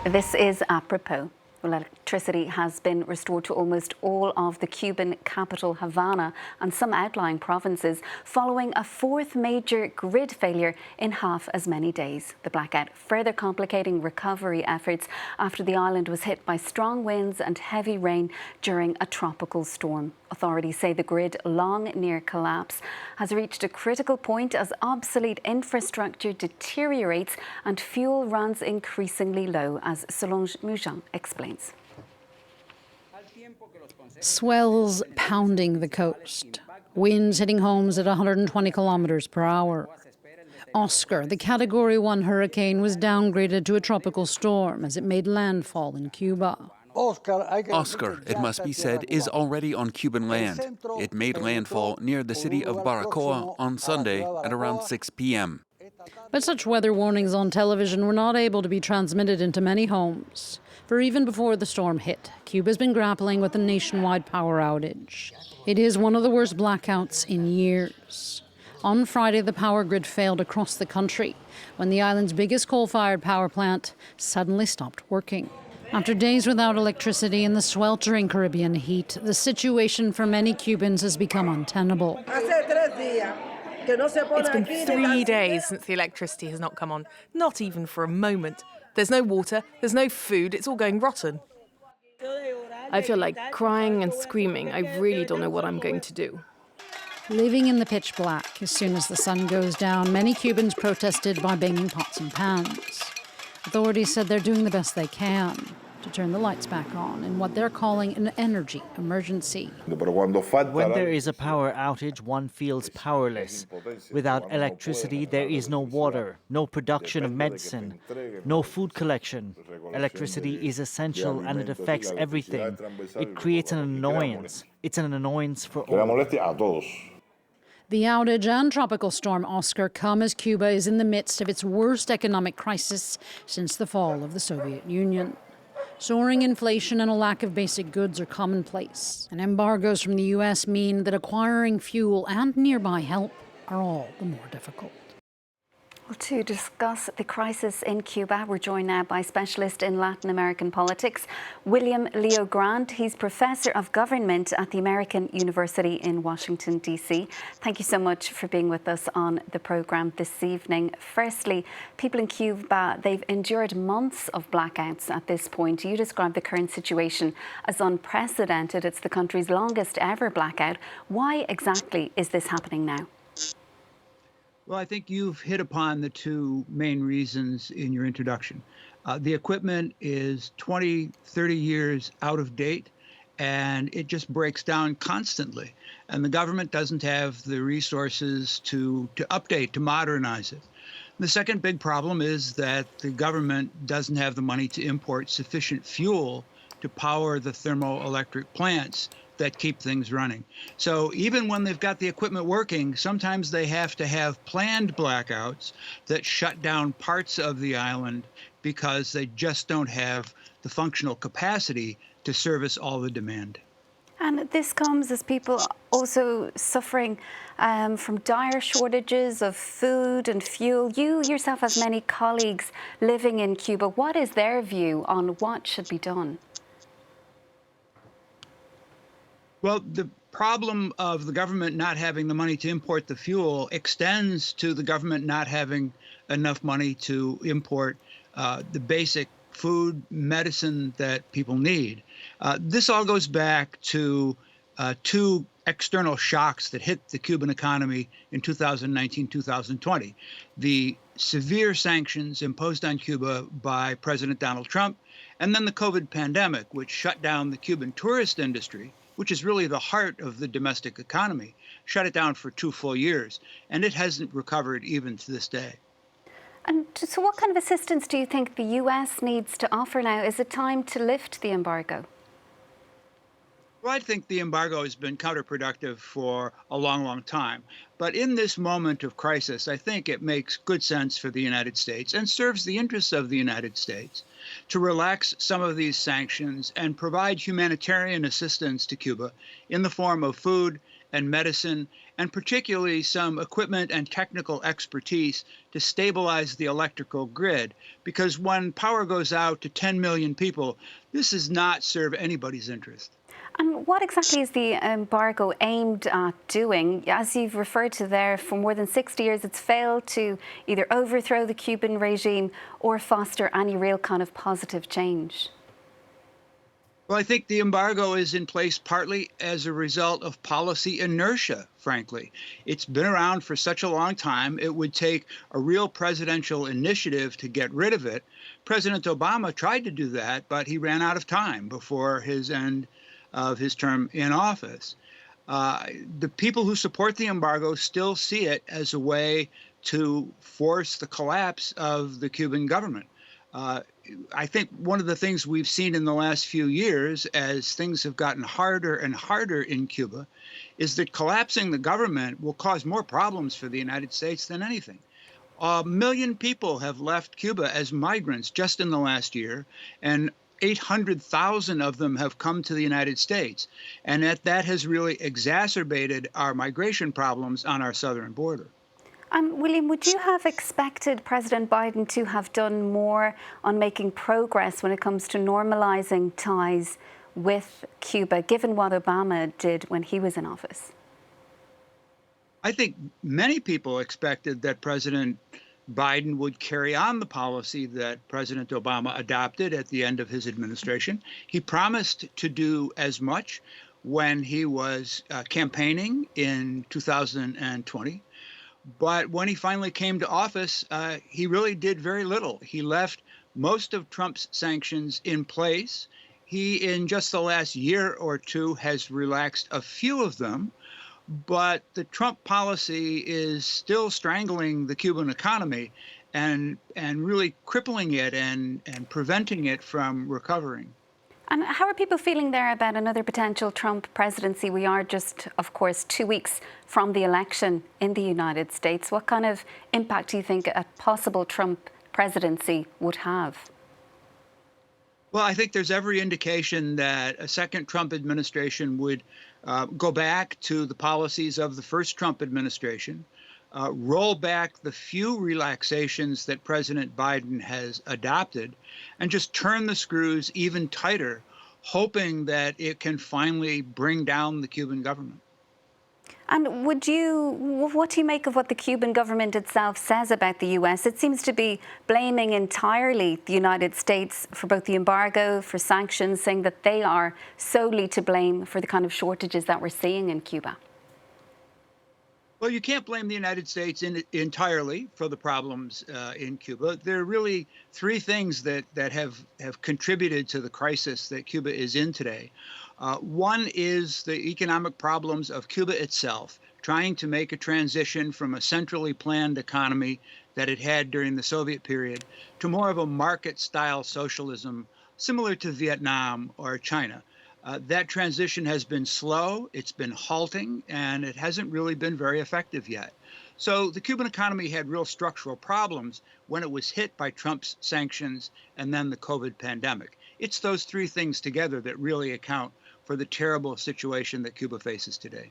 This is apropos. Well, electricity has been restored to almost all of the Cuban capital, Havana, and some outlying provinces following a fourth major grid failure in half as many days. The blackout further complicating recovery efforts after the island was hit by strong winds and heavy rain during a tropical storm. Authorities say the grid, long near collapse, has reached a critical point as obsolete infrastructure deteriorates and fuel runs increasingly low, as Solange Moujon explains. Swells pounding the coast, winds hitting homes at 120 kilometers per hour. Oscar, the Category 1 hurricane, was downgraded to a tropical storm as it made landfall in Cuba. Oscar, it must be said, is already on Cuban land. It made landfall near the city of Baracoa on Sunday at around 6 p.m. But such weather warnings on television were not able to be transmitted into many homes. For even before the storm hit, Cuba's been grappling with a nationwide power outage. It is one of the worst blackouts in years. On Friday, the power grid failed across the country when the island's biggest coal-fired power plant suddenly stopped working. After days without electricity in the sweltering Caribbean heat, the situation for many Cubans has become untenable. It's been 3 days since the electricity has not come on, not even for a moment. There's no water, there's no food, it's all going rotten. I feel like crying and screaming. I really don't know what I'm going to do. Living in the pitch black, as soon as the sun goes down, many Cubans protested by banging pots and pans. Authorities said they're doing the best they can to turn the lights back on in what they're calling an energy emergency. When there is a power outage, one feels powerless. Without electricity, there is no water, no production of medicine, no food collection. Electricity is essential and it affects everything. It creates an annoyance. It's an annoyance for all. The outage and tropical storm Oscar come as Cuba is in the midst of its worst economic crisis since the fall of the Soviet Union. Soaring inflation and a lack of basic goods are commonplace, and embargoes from the U.S. mean that acquiring fuel and nearby help are all the more difficult. Well, to discuss the crisis in Cuba, we're joined now by specialist in Latin American politics, William LeoGrande. He's Professor of Government at the American University in Washington, D.C. Thank you so much for being with us on the programme this evening. Firstly, people in Cuba, they've endured months of blackouts at this point. You describe the current situation as unprecedented. It's the country's longest ever blackout. Why exactly is this happening now? Well, I think you've hit upon the two main reasons in your introduction. The equipment is 20, 30 years out of date, and it just breaks down constantly. And the government doesn't have the resources to update, to modernize it. The second big problem is that the government doesn't have the money to import sufficient fuel to power the thermoelectric plants that keep things running. So even when they've got the equipment working, sometimes they have to have planned blackouts that shut down parts of the island because they just don't have the functional capacity to service all the demand. And this comes as people also suffering from dire shortages of food and fuel. You yourself have many colleagues living in Cuba. What is their view on what should be done? Well, the problem of the government not having the money to import the fuel extends to the government not having enough money to import the basic food, medicine that people need. This all goes back to two external shocks that hit the Cuban economy in 2019, 2020. The severe sanctions imposed on Cuba by President Donald Trump, and then the COVID pandemic, which shut down the Cuban tourist industry, which is really the heart of the domestic economy, shut it down for 2 full years, and it hasn't recovered even to this day. And so what kind of assistance do you think the US needs to offer now? Is it time to lift the embargo? Well, I think the embargo has been counterproductive for a long, long time. But in this moment of crisis, I think it makes good sense for the United States and serves the interests of the United States to relax some of these sanctions and provide humanitarian assistance to Cuba in the form of food and medicine, and particularly some equipment and technical expertise to stabilize the electrical grid. Because when power goes out to 10 million people, this does not serve anybody's interest. And what exactly is the embargo aimed at doing? As you've referred to there, for more than 60 years, it's failed to either overthrow the Cuban regime or foster any real kind of positive change. Well, I think the embargo is in place partly as a result of policy inertia, frankly. It's been around for such a long time, it would take a real presidential initiative to get rid of it. President Obama tried to do that, but he ran out of time before his end of his term in office. The people who support the embargo still see it as a way to force the collapse of the Cuban government. I think one of the things we've seen in the last few years, as things have gotten harder and harder in Cuba, is that collapsing the government will cause more problems for the United States than anything. 1 million people have left Cuba as migrants just in the last year, and 800,000 of them have come to the United States. And that has really exacerbated our migration problems on our southern border. And William, would you have expected President Biden to have done more on making progress when it comes to normalizing ties with Cuba, given what Obama did when he was in office? I think many people expected that President Biden would carry on the policy that President Obama adopted at the end of his administration. He promised to do as much when he was campaigning in 2020. But when he finally came to office, he really did very little. He left most of Trump's sanctions in place. He, in just the last year or two, has relaxed a few of them. But the Trump policy is still strangling the Cuban economy and really crippling it and preventing it from recovering. And how are people feeling there about another potential Trump presidency? We are just, of course, 2 weeks from the election in the United States. What kind of impact do you think a possible Trump presidency would have? Well, I think there's every indication that a second Trump administration would go back to the policies of the first Trump administration, roll back the few relaxations that President Biden has adopted, and just turn the screws even tighter, hoping that it can finally bring down the Cuban government. And what do you make of what the Cuban government itself says about the US? It seems to be blaming entirely the United States for both the embargo, for sanctions, saying that they are solely to blame for the kind of shortages that we're seeing in Cuba. Well, you can't blame the United States entirely for the problems in Cuba. There are really three things that have contributed to the crisis that Cuba is in today. One is the economic problems of Cuba itself, trying to make a transition from a centrally planned economy that it had during the Soviet period to more of a market-style socialism similar to Vietnam or China. That transition has been slow, it's been halting, and it hasn't really been very effective yet. So the Cuban economy had real structural problems when it was hit by Trump's sanctions and then the COVID pandemic. It's those three things together that really account for the terrible situation that Cuba faces today.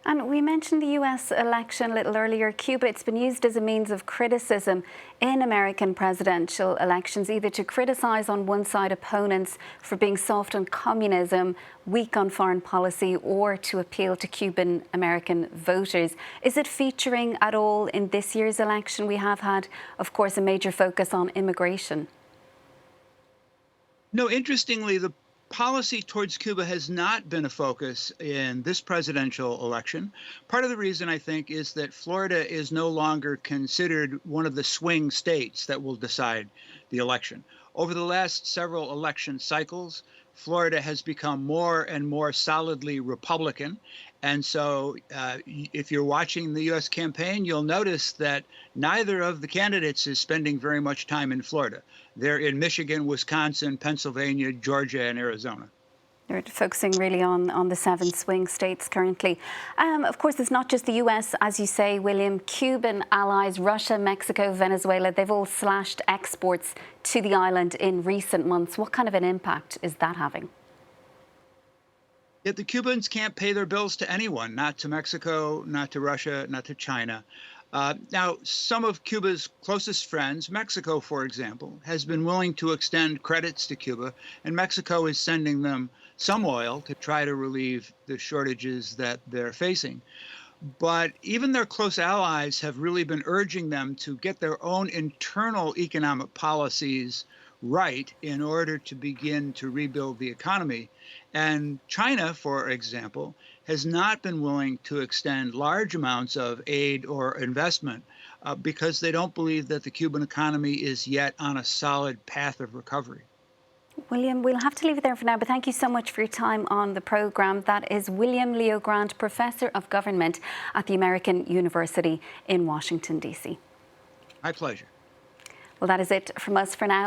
And we mentioned the US election a little earlier. Cuba, it's been used as a means of criticism in American presidential elections, either to criticize on one side opponents for being soft on communism, weak on foreign policy, or to appeal to Cuban American voters. Is it featuring at all in this year's election? We have had, of course, a major focus on immigration. No, interestingly, the policy towards Cuba has not been a focus in this presidential election. Part of the reason, I think, is that Florida is no longer considered one of the swing states that will decide the election. Over the last several election cycles, Florida has become more and more solidly Republican. And so if you're watching the U.S. campaign, you'll notice that neither of the candidates is spending very much time in Florida. They're in Michigan, Wisconsin, Pennsylvania, Georgia, and Arizona. They're focusing really on the 7 swing states currently. Of course, it's not just the US, as you say, William. Cuban allies, Russia, Mexico, Venezuela, they've all slashed exports to the island in recent months. What kind of an impact is that having? Yet the Cubans can't pay their bills to anyone, not to Mexico, not to Russia, not to China. Now, some of Cuba's closest friends, Mexico, for example, has been willing to extend credits to Cuba, and Mexico is sending them some oil to try to relieve the shortages that they're facing. But even their close allies have really been urging them to get their own internal economic policies right in order to begin to rebuild the economy. And China, for example, has not been willing to extend large amounts of aid or investment because they don't believe that the Cuban economy is yet on a solid path of recovery. William, we'll have to leave it there for now, but thank you so much for your time on the programme. That is William LeoGrande, Professor of Government at the American University in Washington, D.C. My pleasure. Well, that is it from us for now.